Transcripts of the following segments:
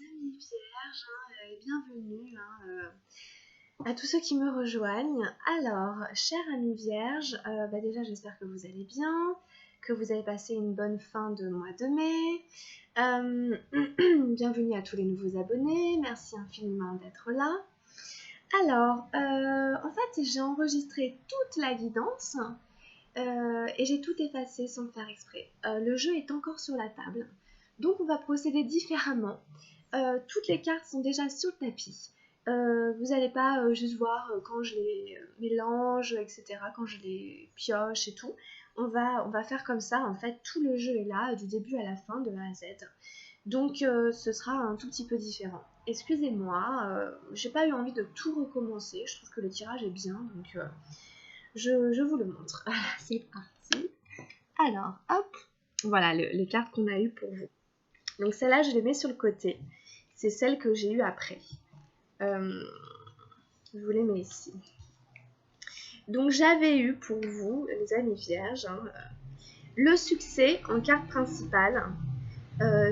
amis vierges, et bienvenue à tous ceux qui me rejoignent. Alors, chers amis vierges, déjà j'espère que vous allez bien, que vous avez passé une bonne fin de mois de mai. Bienvenue à tous les nouveaux abonnés, merci infiniment d'être là. Alors, en fait, j'ai enregistré toute la guidance et j'ai tout effacé sans le faire exprès. Le jeu est encore sur la table, donc on va procéder différemment. Toutes les cartes sont déjà sur le tapis. Vous n'allez pas juste voir quand je les mélange, etc., quand je les pioche et tout. On va faire comme ça, en fait, tout le jeu est là, du début à la fin, de A à Z. Donc ce sera un tout petit peu différent. Excusez-moi, j'ai pas eu envie de tout recommencer, je trouve que le tirage est bien, donc je vous le montre. Voilà, c'est parti. Alors, hop, voilà les cartes qu'on a eues pour vous. Donc celle-là, je les mets sur le côté. C'est celle que j'ai eue après. Je vous les mets ici. Donc j'avais eu pour vous, les amis vierges, le succès en carte principale.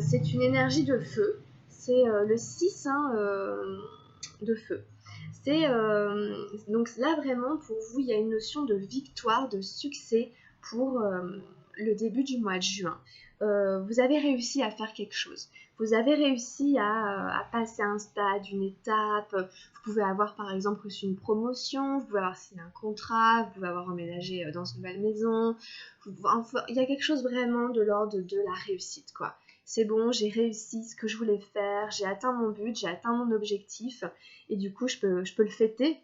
C'est une énergie de feu. C'est le 6 de feu. Donc là vraiment pour vous il y a une notion de victoire, de succès pour le début du mois de juin. Vous avez réussi à faire quelque chose, vous avez réussi à passer un stade, une étape. Vous pouvez avoir par exemple reçu une promotion, vous pouvez avoir signé un contrat, vous pouvez avoir emménagé dans une nouvelle maison. Enfin, il y a quelque chose vraiment de l'ordre de la réussite quoi. C'est bon, j'ai réussi ce que je voulais faire, j'ai atteint mon but, j'ai atteint mon objectif et du coup je peux le fêter.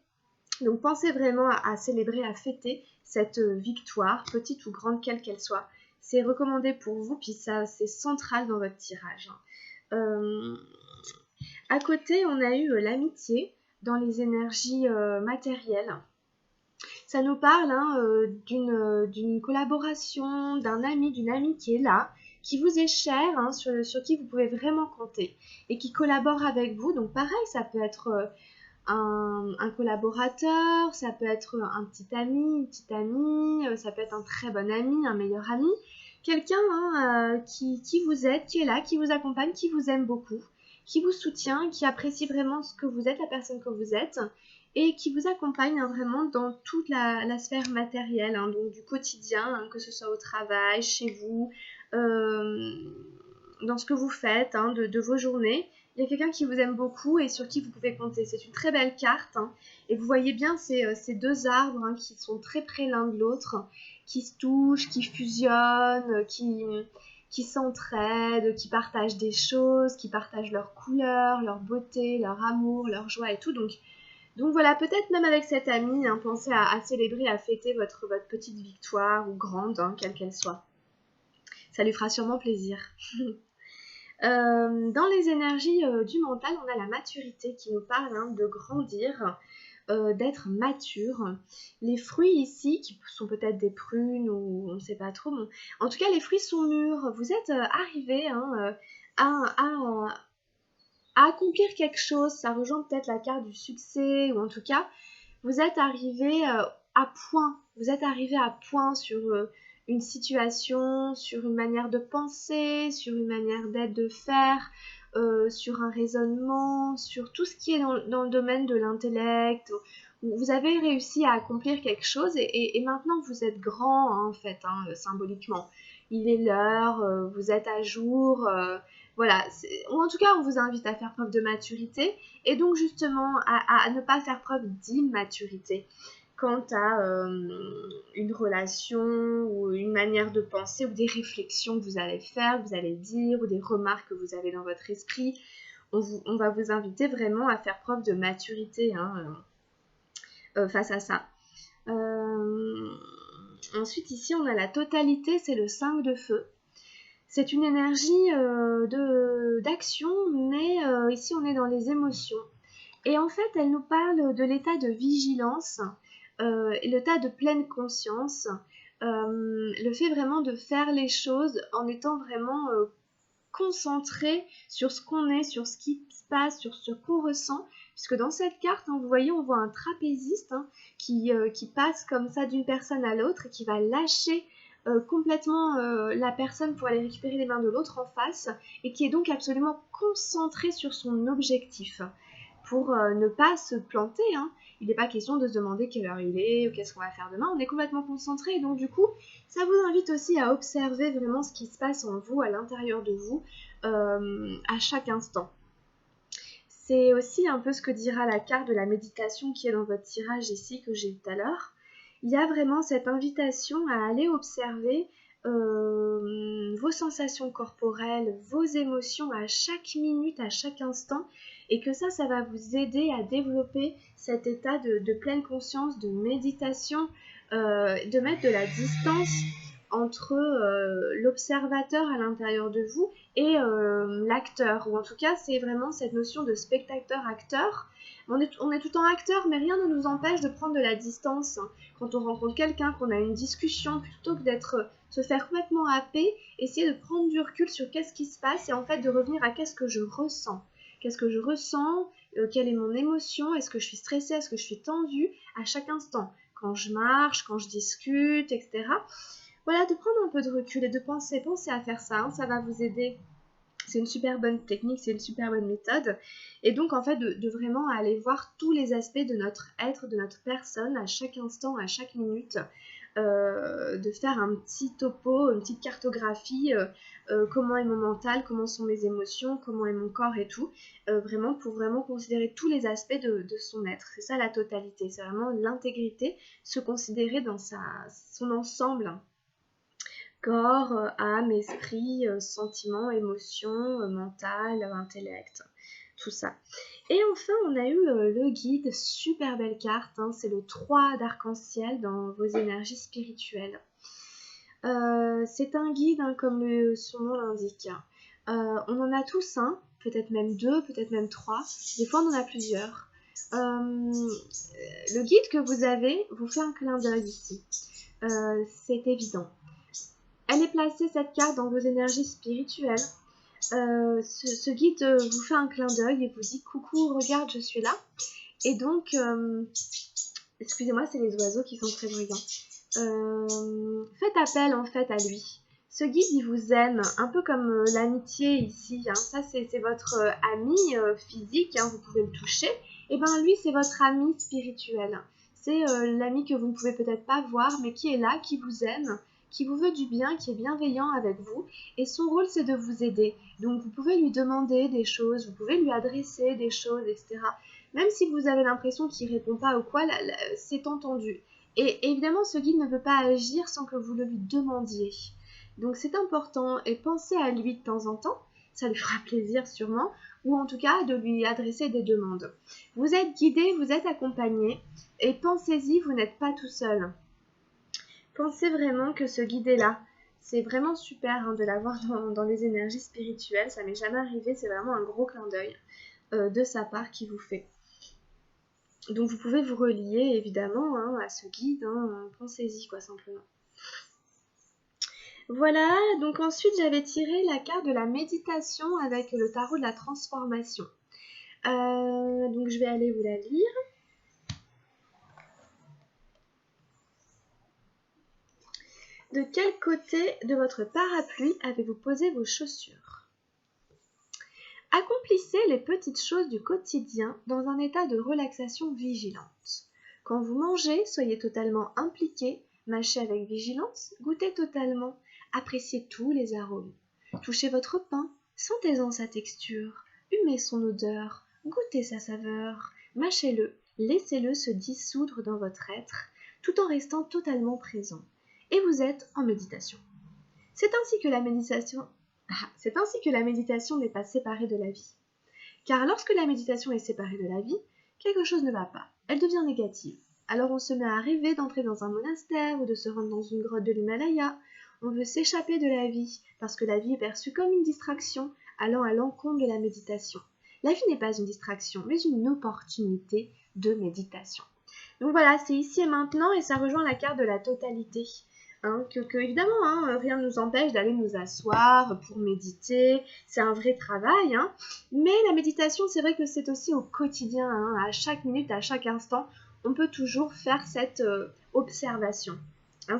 Donc pensez vraiment à célébrer, à fêter cette victoire, petite ou grande quelle qu'elle soit. C'est recommandé pour vous, puis ça c'est central dans votre tirage. À côté, on a eu l'amitié dans les énergies matérielles. Ça nous parle d'une collaboration, d'un ami, d'une amie qui est là, qui vous est cher, sur qui vous pouvez vraiment compter et qui collabore avec vous. Donc pareil, ça peut être un collaborateur, ça peut être un petit ami, une petite amie, ça peut être un très bon ami, un meilleur ami. Quelqu'un qui vous aide, qui est là, qui vous accompagne, qui vous aime beaucoup, qui vous soutient, qui apprécie vraiment ce que vous êtes, la personne que vous êtes, et qui vous accompagne vraiment dans toute la sphère matérielle, donc du quotidien, que ce soit au travail, chez vous, dans ce que vous faites, de vos journées. Il y a quelqu'un qui vous aime beaucoup et sur qui vous pouvez compter. C'est une très belle carte. Et vous voyez bien ces deux arbres qui sont très près l'un de l'autre, qui se touchent, qui fusionnent, qui s'entraident, qui partagent des choses, qui partagent leurs couleurs, leur beauté, leur amour, leur joie et tout. Donc voilà, peut-être même avec cet ami, pensez à célébrer, à fêter votre petite victoire ou grande, quelle qu'elle soit. Ça lui fera sûrement plaisir. Dans les énergies du mental, on a la maturité qui nous parle de grandir, d'être mature. Les fruits ici, qui sont peut-être des prunes ou on ne sait pas trop, bon. En tout cas les fruits sont mûrs. Vous êtes arrivés à accomplir quelque chose. Ça rejoint peut-être la carte du succès, ou en tout cas vous êtes arrivés à point. Vous êtes arrivés à point sur une situation, sur une manière de penser, sur une manière d'être, de faire, sur un raisonnement, sur tout ce qui est dans le domaine de l'intellect. Vous avez réussi à accomplir quelque chose et maintenant vous êtes grand en fait, symboliquement. Il est l'heure, vous êtes à jour. Voilà, ou en tout cas on vous invite à faire preuve de maturité et donc justement à ne pas faire preuve d'immaturité quant à une relation ou une manière de penser ou des réflexions que vous allez faire, que vous allez dire ou des remarques que vous avez dans votre esprit. On va vous inviter vraiment à faire preuve de maturité face à ça. Ensuite ici on a la totalité, c'est le 5 de feu. C'est une énergie d'action, mais ici on est dans les émotions. Et en fait, elle nous parle de l'état de vigilance, et l'état de pleine conscience, le fait vraiment de faire les choses en étant vraiment concentré sur ce qu'on est, sur ce qui se passe, sur ce qu'on ressent. Puisque dans cette carte, vous voyez, on voit un trapéziste qui passe comme ça d'une personne à l'autre et qui va lâcher complètement la personne pour aller récupérer les mains de l'autre en face et qui est donc absolument concentré sur son objectif pour ne pas se planter, hein. Il n'est pas question de se demander quelle heure il est ou qu'est-ce qu'on va faire demain, on est complètement concentré et donc du coup ça vous invite aussi à observer vraiment ce qui se passe en vous, à l'intérieur de vous, à chaque instant. C'est aussi un peu ce que dira la carte de la méditation qui est dans votre tirage ici que j'ai eu tout à l'heure. Il y a vraiment cette invitation à aller observer vos sensations corporelles, vos émotions à chaque minute, à chaque instant, et que ça va vous aider à développer cet état de pleine conscience, de méditation, de mettre de la distance entre l'observateur à l'intérieur de vous et l'acteur, ou en tout cas c'est vraiment cette notion de spectateur-acteur. On est tout le temps acteur, mais rien ne nous empêche de prendre de la distance quand on rencontre quelqu'un, qu'on a une discussion, plutôt que se faire complètement happer, essayer de prendre du recul sur qu'est-ce qui se passe et en fait de revenir à qu'est-ce que je ressens. Qu'est-ce que je ressens, quelle est mon émotion, est-ce que je suis stressée, est-ce que je suis tendue à chaque instant, quand je marche, quand je discute, etc. Voilà, de prendre un peu de recul et de penser à faire ça, hein, ça va vous aider. C'est une super bonne technique, c'est une super bonne méthode. Et donc, en fait, de vraiment aller voir tous les aspects de notre être, de notre personne, à chaque instant, à chaque minute. De faire un petit topo, une petite cartographie, comment est mon mental, comment sont mes émotions, comment est mon corps et tout. Vraiment, pour vraiment considérer tous les aspects de son être. C'est ça la totalité, c'est vraiment l'intégrité, se considérer dans son ensemble. Corps, âme, esprit, sentiments, émotions, mental, intellect, tout ça. Et enfin, on a eu le guide, super belle carte, hein, c'est le 3 d'arc-en-ciel dans vos énergies spirituelles. C'est un guide, hein, comme son nom l'indique. On en a tous un, peut-être même 2, peut-être même 3, des fois on en a plusieurs. Le guide que vous avez vous fait un clin d'œil ici, c'est évident. Elle est placée, cette carte, dans vos énergies spirituelles. Ce guide vous fait un clin d'œil et vous dit « Coucou, regarde, je suis là ». Et donc, excusez-moi, c'est les oiseaux qui sont très bruyants. Faites appel en fait à lui. Ce guide, il vous aime, un peu comme l'amitié ici. Hein. Ça, c'est votre ami physique, hein, vous pouvez le toucher. Et bien lui, c'est votre ami spirituel. C'est l'ami que vous ne pouvez peut-être pas voir, mais qui est là, qui vous aime, qui vous veut du bien, qui est bienveillant avec vous. Et son rôle, c'est de vous aider. Donc, vous pouvez lui demander des choses, vous pouvez lui adresser des choses, etc. Même si vous avez l'impression qu'il ne répond pas ou quoi, c'est entendu. Et évidemment, ce guide ne peut pas agir sans que vous le lui demandiez. Donc c'est important et pensez à lui de temps en temps, ça lui fera plaisir sûrement, ou en tout cas de lui adresser des demandes. Vous êtes guidé, vous êtes accompagné, et pensez-y, vous n'êtes pas tout seul. Pensez vraiment que ce guide est là. C'est vraiment super, hein, de l'avoir dans les énergies spirituelles, ça m'est jamais arrivé, c'est vraiment un gros clin d'œil de sa part qui vous fait. Donc vous pouvez vous relier évidemment, hein, à ce guide, hein, pensez-y quoi simplement. Voilà, donc ensuite j'avais tiré la carte de la méditation avec le tarot de la transformation. Donc je vais aller vous la lire. De quel côté de votre parapluie avez-vous posé vos chaussures? Accomplissez les petites choses du quotidien dans un état de relaxation vigilante. Quand vous mangez, soyez totalement impliqué, mâchez avec vigilance, goûtez totalement, appréciez tous les arômes. Touchez votre pain, sentez-en sa texture, humez son odeur, goûtez sa saveur, mâchez-le, laissez-le se dissoudre dans votre être, tout en restant totalement présent. Et vous êtes en méditation. C'est ainsi que la méditation n'est pas séparée de la vie. Car lorsque la méditation est séparée de la vie, quelque chose ne va pas, elle devient négative. Alors on se met à rêver d'entrer dans un monastère ou de se rendre dans une grotte de l'Himalaya. On veut s'échapper de la vie, parce que la vie est perçue comme une distraction, allant à l'encontre de la méditation. La vie n'est pas une distraction, mais une opportunité de méditation. Donc voilà, c'est ici et maintenant, et ça rejoint la carte de la totalité. Évidemment, rien ne nous empêche d'aller nous asseoir pour méditer, c'est un vrai travail, hein. Mais la méditation, c'est vrai que c'est aussi au quotidien, hein, à chaque minute, à chaque instant, on peut toujours faire cette observation, hein,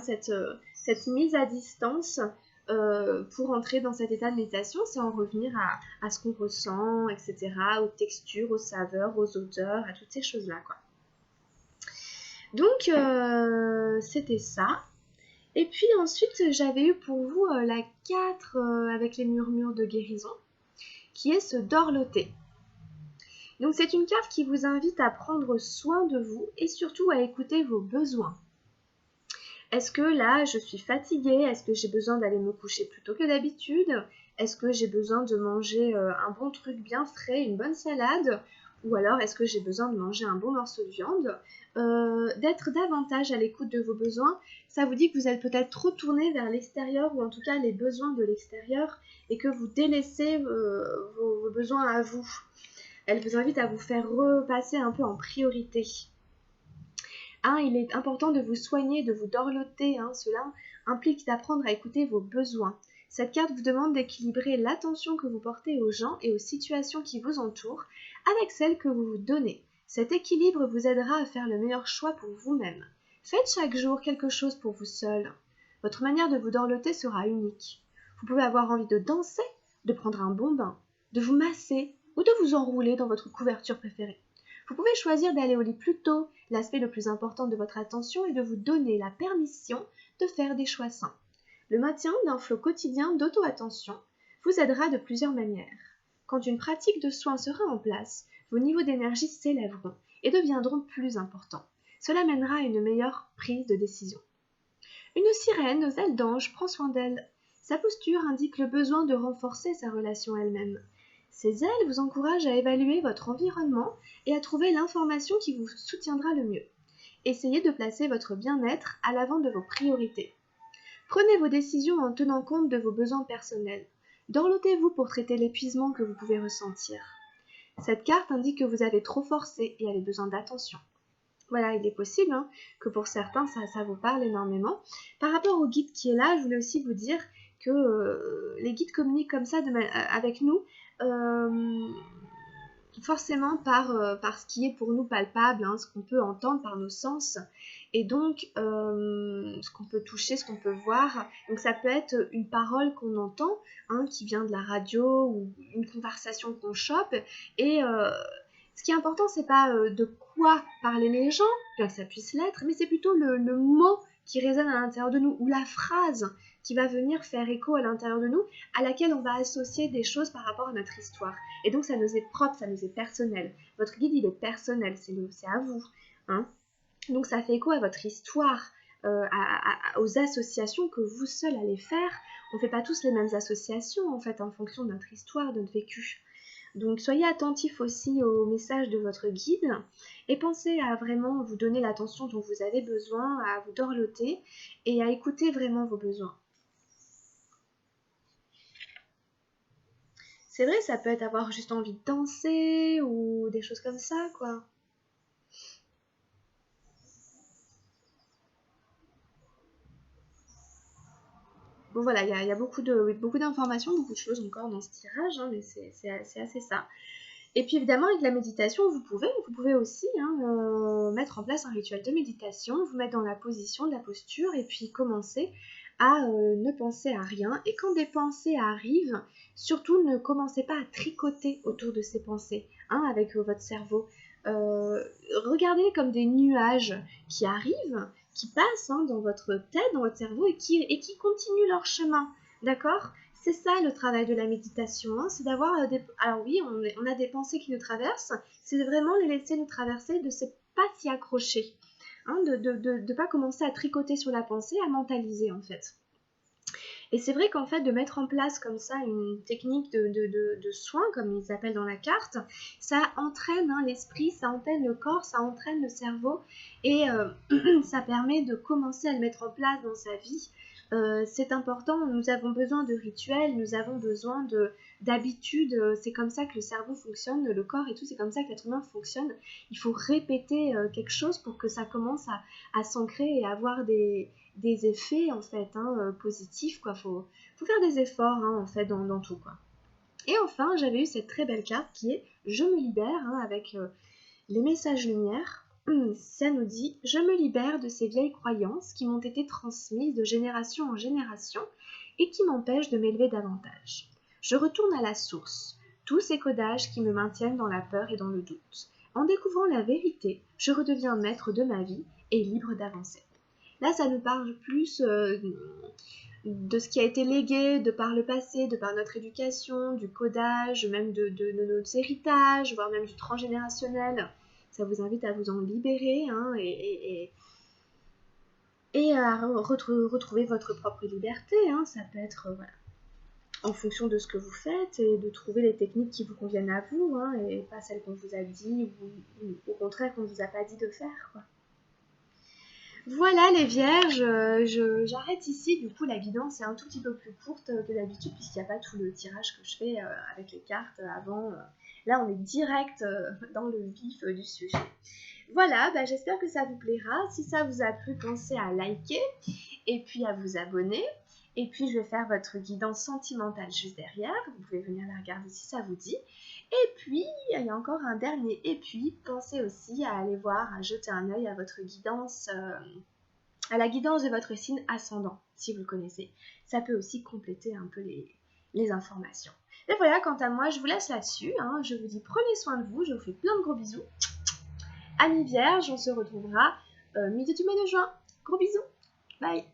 cette mise à distance pour entrer dans cet état de méditation, c'est en revenir à ce qu'on ressent, etc., aux textures, aux saveurs, aux odeurs, à toutes ces choses-là, quoi. Donc, c'était ça. Et puis ensuite, j'avais eu pour vous la 4 avec les murmures de guérison, qui est se dorloter. Donc c'est une carte qui vous invite à prendre soin de vous et surtout à écouter vos besoins. Est-ce que là, je suis fatiguée? Est-ce que j'ai besoin d'aller me coucher plus tôt que d'habitude? Est-ce que j'ai besoin de manger un bon truc bien frais, une bonne salade? Ou alors, est-ce que j'ai besoin de manger un bon morceau de viande? D'être davantage à l'écoute de vos besoins, ça vous dit que vous êtes peut-être trop tourné vers l'extérieur, ou en tout cas les besoins de l'extérieur, et que vous délaissez vos besoins à vous. Elle vous invite à vous faire repasser un peu en priorité. Il est important de vous soigner, de vous dorloter. Cela implique d'apprendre à écouter vos besoins. Cette carte vous demande d'équilibrer l'attention que vous portez aux gens et aux situations qui vous entourent avec celle que vous vous donnez. Cet équilibre vous aidera à faire le meilleur choix pour vous-même. Faites chaque jour quelque chose pour vous seul. Votre manière de vous dorloter sera unique. Vous pouvez avoir envie de danser, de prendre un bon bain, de vous masser ou de vous enrouler dans votre couverture préférée. Vous pouvez choisir d'aller au lit plus tôt. L'aspect le plus important de votre attention est de vous donner la permission de faire des choix sains. Le maintien d'un flot quotidien d'auto-attention vous aidera de plusieurs manières. Quand une pratique de soins sera en place, vos niveaux d'énergie s'élèveront et deviendront plus importants. Cela mènera à une meilleure prise de décision. Une sirène aux ailes d'ange prend soin d'elle. Sa posture indique le besoin de renforcer sa relation elle-même. Ces ailes vous encouragent à évaluer votre environnement et à trouver l'information qui vous soutiendra le mieux. Essayez de placer votre bien-être à l'avant de vos priorités. Prenez vos décisions en tenant compte de vos besoins personnels. Dorlotez-vous pour traiter l'épuisement que vous pouvez ressentir. Cette carte indique que vous avez trop forcé et avez besoin d'attention. Voilà, il est possible que pour certains, ça vous parle énormément. Par rapport au guide qui est là, je voulais aussi vous dire que les guides communiquent comme ça avec nous, forcément par ce qui est pour nous palpable, ce qu'on peut entendre par nos sens, et donc ce qu'on peut toucher, ce qu'on peut voir. Donc ça peut être une parole qu'on entend, qui vient de la radio, ou une conversation qu'on chope, et ce qui est important, c'est pas de quoi parler les gens, bien que ça puisse l'être, mais c'est plutôt le mot qui résonne à l'intérieur de nous, ou la phrase qui va venir faire écho à l'intérieur de nous, à laquelle on va associer des choses par rapport à notre histoire. Et donc ça nous est propre, ça nous est personnel. Votre guide, il est personnel, c'est à vous. Donc ça fait écho à votre histoire, aux associations que vous seul allez faire. On ne fait pas tous les mêmes associations, en fait, en fonction de notre histoire, de notre vécu. Donc soyez attentifs aussi au message de votre guide et pensez à vraiment vous donner l'attention dont vous avez besoin, à vous dorloter et à écouter vraiment vos besoins. C'est vrai, ça peut être avoir juste envie de danser ou des choses comme ça, quoi. Bon voilà, il y a beaucoup d'informations, beaucoup de choses encore dans ce tirage, mais c'est assez ça. Et puis évidemment, avec la méditation, vous pouvez aussi mettre en place un rituel de méditation, vous mettre dans la position, de la posture, et puis commencer à ne penser à rien. Et quand des pensées arrivent, surtout ne commencez pas à tricoter autour de ces pensées, avec votre cerveau. Regardez comme des nuages qui arrivent, qui passent dans votre tête, dans votre cerveau, et qui continuent leur chemin, d'accord ? C'est ça le travail de la méditation, c'est d'avoir Alors oui, on a des pensées qui nous traversent, c'est de vraiment les laisser nous traverser, de ne pas s'y accrocher, de pas commencer à tricoter sur la pensée, à mentaliser en fait. Et c'est vrai qu'en fait, de mettre en place comme ça une technique de soin, comme ils appellent dans la carte, ça entraîne l'esprit, ça entraîne le corps, ça entraîne le cerveau, et ça permet de commencer à le mettre en place dans sa vie. C'est important, nous avons besoin de rituels, nous avons besoin d'habitudes, c'est comme ça que le cerveau fonctionne, le corps et tout, c'est comme ça que l'être humain fonctionne. Il faut répéter quelque chose pour que ça commence à s'ancrer et à avoir des effets en fait positifs, quoi. Faut faire des efforts en fait dans tout, quoi. Et enfin, j'avais eu cette très belle carte qui est Je me libère, avec les messages lumière. Ça nous dit: je me libère de ces vieilles croyances qui m'ont été transmises de génération en génération et qui m'empêchent de m'élever davantage. Je retourne à la source, tous ces codages qui me maintiennent dans la peur et dans le doute. En découvrant la vérité, je redeviens maître de ma vie et libre d'avancer. Là, ça nous parle plus de ce qui a été légué de par le passé, de par notre éducation, du codage, même de nos héritages, voire même du transgénérationnel. Ça vous invite à vous en libérer hein, et à retrouver votre propre liberté. Hein. Ça peut être voilà, en fonction de ce que vous faites et de trouver les techniques qui vous conviennent à vous hein, et pas celles qu'on vous a dit ou au contraire qu'on ne vous a pas dit de faire. Quoi. Voilà les vierges, j'arrête ici, du coup la guidance est un tout petit peu plus courte que d'habitude puisqu'il n'y a pas tout le tirage que je fais avec les cartes avant. Là on est direct dans le vif du sujet. Voilà, bah, j'espère que ça vous plaira. Si ça vous a plu, pensez à liker et puis à vous abonner. Et puis je vais faire votre guidance sentimentale juste derrière. Vous pouvez venir la regarder si ça vous dit. Et puis, il y a encore un dernier. Et puis, pensez aussi à aller voir, à jeter un œil à votre guidance, à la guidance de votre signe ascendant, si vous le connaissez. Ça peut aussi compléter un peu les informations. Et voilà, quant à moi, je vous laisse là-dessus. Hein. Je vous dis prenez soin de vous. Je vous fais plein de gros bisous. Amis vierges, on se retrouvera milieu du mois de juin. Gros bisous. Bye.